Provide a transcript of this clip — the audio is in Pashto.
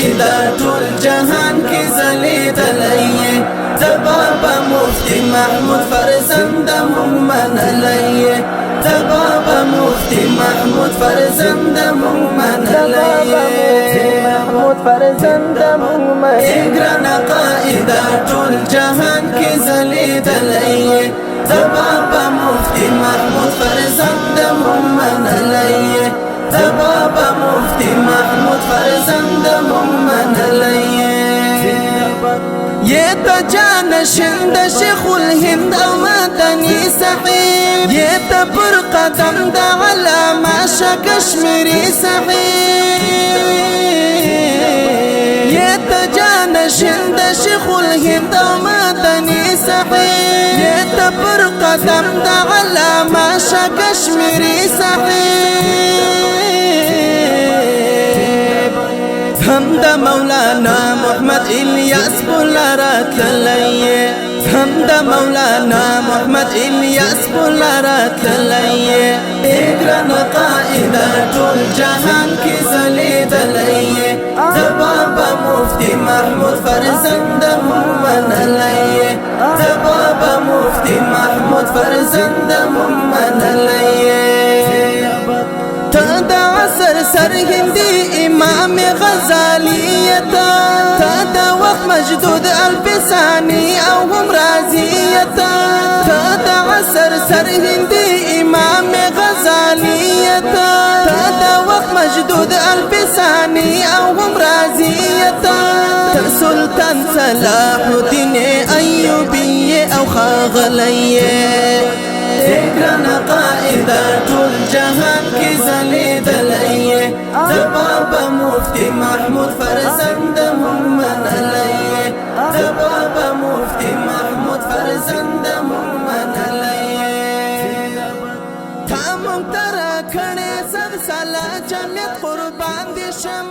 قائد ټول جهان کې ځلېدلی بابا مفتی محمود فرزند مونږ منلی بابا مفتی محمود فرزند مونږ منلی ګران قائد ټول جهان کې ځلېدلی بابا مفتی محمود فرزند مونږ منلی بابا مفتی محمود فرزند مونږ منلی یہ تا جانشین دا شیخ الہند او مدنی صحیب یہ تا پر قدم دا علامہ شاہ کشمیری صحیب یہ تا جانشین دا شیخ الہند او مدنی صحیب یہ تا پر قدم دا علامہ شاہ کشمیری صحیب ہم دا مولانا محمد الیاس بلارات للیے ہم دا مولانا محمد الیاس بلارات للیے ګران قائد ټول جهان کې ځلېدلی بابا مفتی محمود فرزند مونږ منلی بابا مفتی محمود فرزند مونږ منلی تا دا عصر سرهندی امام غزالیتا تا دا وقت مجدود الفسانی او هم رازیتا تا دا عصر سرهندی امام غزالیتا تا دا وقت مجدود الفسانی او هم رازیتا تا سلطان صلاح الدین ایوبی او خاغلیه ګران قائد ټول جهان کې ځلېدلی بابا مفتی محمود فرزند مونږ منلی بابا مفتی محمود فرزند مونږ منلی تا مونږ ته راکړې 100 ساله جمعیت قربان دې شم